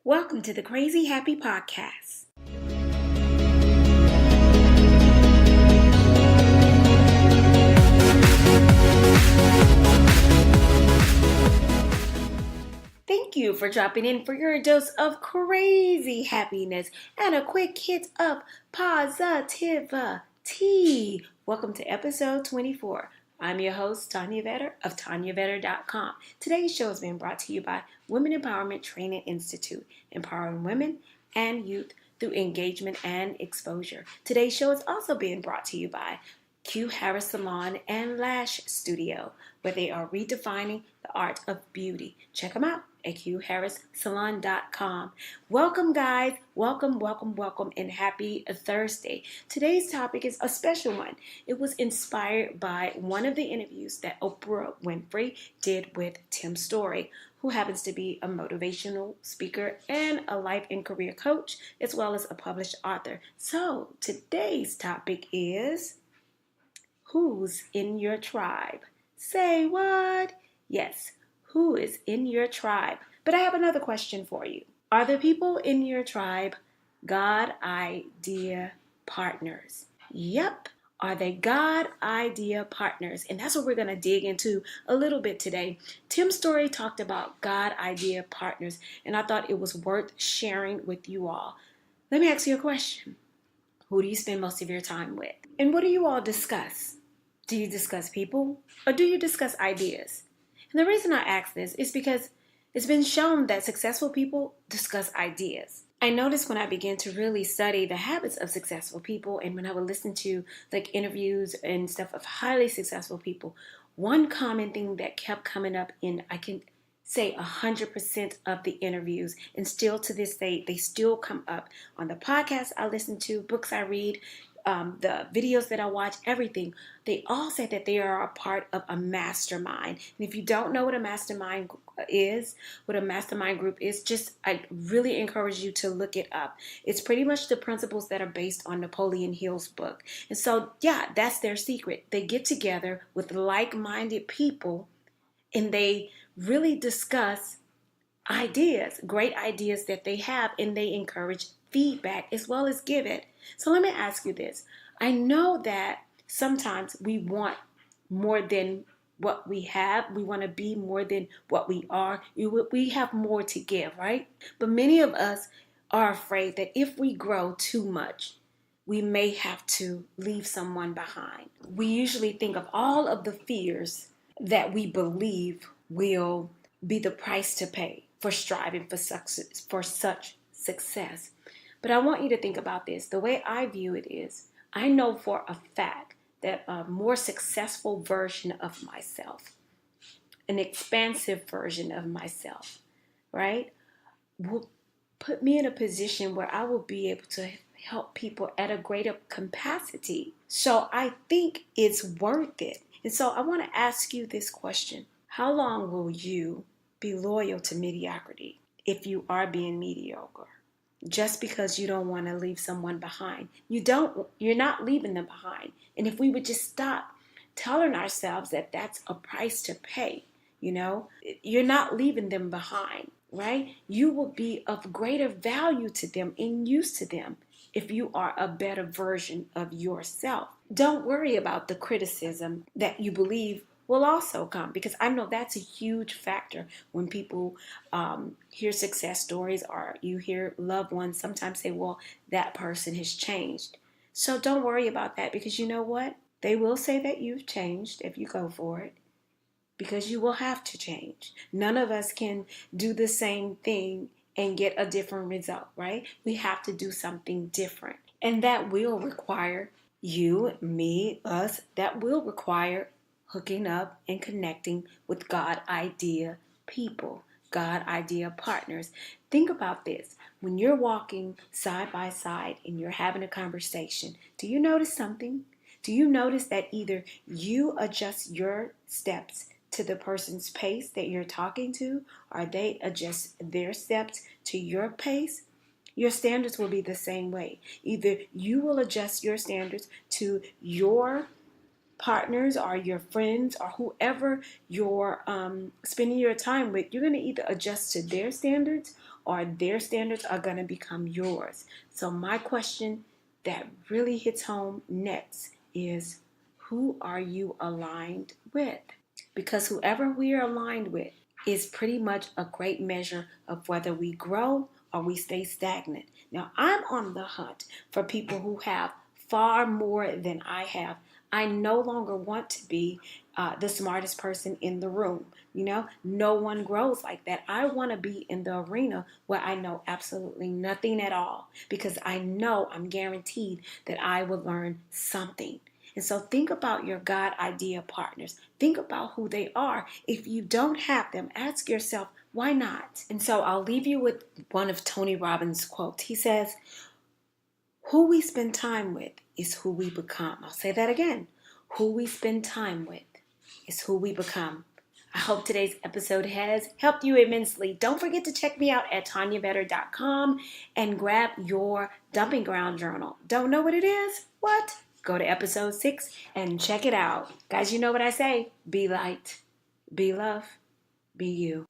Welcome to the Crazy Happy Podcast. Thank you for dropping in for your dose of crazy happiness and a quick hit of positivity. Welcome to episode 24. I'm your host, Tanya Vetter of TanyaVetter.com. Today's show is being brought to you by Women Empowerment Training Institute, empowering women and youth through engagement and exposure. Today's show is also being brought to you by Q Harris Salon and Lash Studio, where they are redefining the art of beauty. Check them out at qharrissalon.com. Welcome, guys. Welcome, and happy Thursday. Today's topic is a special one. It was inspired by one of the interviews that Oprah Winfrey did with Tim Story, who happens to be a motivational speaker and a life and career coach, as well as a published author. So today's topic is, who's in your tribe? Say what? Yes, who is in your tribe? But I have another question for you. Are the people in your tribe God idea partners? Yep. Are they God idea partners? And that's what we're going to dig into a little bit today. Tim Story talked about God idea partners, and I thought it was worth sharing with you all. Let me ask you a question. Who do you spend most of your time with? And what do you all discuss? Do you discuss people or do you discuss ideas? And the reason I ask this is because it's been shown that successful people discuss ideas. I noticed when I began to really study the habits of successful people, and when I would listen to like interviews and stuff of highly successful people, one common thing that kept coming up in, I can say 100% of the interviews, and still to this day, they still come up on the podcasts I listen to, books I read, the videos that I watch, everything. They all say that they are a part of a mastermind. And if you don't know what a mastermind group is, I really encourage you to look it up. It's pretty much the principles that are based on Napoleon Hill's book. And so, yeah, that's their secret. They get together with like-minded people and they really discuss ideas, great ideas that they have, and they encourage feedback as well as give it. So let me ask you this. I know that sometimes we want more than what we have. We want to be more than what we are. We have more to give, right? But many of us are afraid that if we grow too much, we may have to leave someone behind. We usually think of all of the fears that we believe will be the price to pay for striving for such success. But I want you to think about this. The way I view it is, I know for a fact that a more successful version of myself, an expansive version of myself, right, will put me in a position where I will be able to help people at a greater capacity. So I think it's worth it. And so I want to ask you this question. How long will you be loyal to mediocrity if you are being mediocre? Just because you don't want to leave someone behind. You're not leaving them behind. And if we would just stop telling ourselves that that's a price to pay, you're not leaving them behind, right? You will be of greater value to them and use to them if you are a better version of yourself. Don't worry about the criticism that you believe will also come, because I know that's a huge factor when people hear success stories or you hear loved ones sometimes say, well, that person has changed. So don't worry about that, because you know what? They will say that you've changed if you go for it, because you will have to change. None of us can do the same thing and get a different result, right? We have to do something different. And that will require you, me, us, that will require hooking up and connecting with God idea people, God idea partners. Think about this. When you're walking side by side and you're having a conversation, do you notice something? Do you notice that either you adjust your steps to the person's pace that you're talking to, or they adjust their steps to your pace? Your standards will be the same way. Either you will adjust your standards to your partners or your friends or whoever you're spending your time with. You're going to either adjust to their standards or their standards are going to become yours. So my question that really hits home next is, who are you aligned with? Because whoever we are aligned with is pretty much a great measure of whether we grow or we stay stagnant. Now, I'm on the hunt for people who have far more than I have. I no longer want to be the smartest person in the room. No one grows like that. I want to be in the arena where I know absolutely nothing at all, because I know I'm guaranteed that I will learn something. And so think about your God idea partners. Think about who they are. If you don't have them, ask yourself, why not? And so I'll leave you with one of Tony Robbins' quotes. He says, who we spend time with is who we become. I'll say that again. Who we spend time with is who we become. I hope today's episode has helped you immensely. Don't forget to check me out at tanyavetter.com and grab your Dumping Ground Journal. Don't know what it is? What? Go to episode 6 and check it out. Guys, you know what I say. Be light, be love, be you.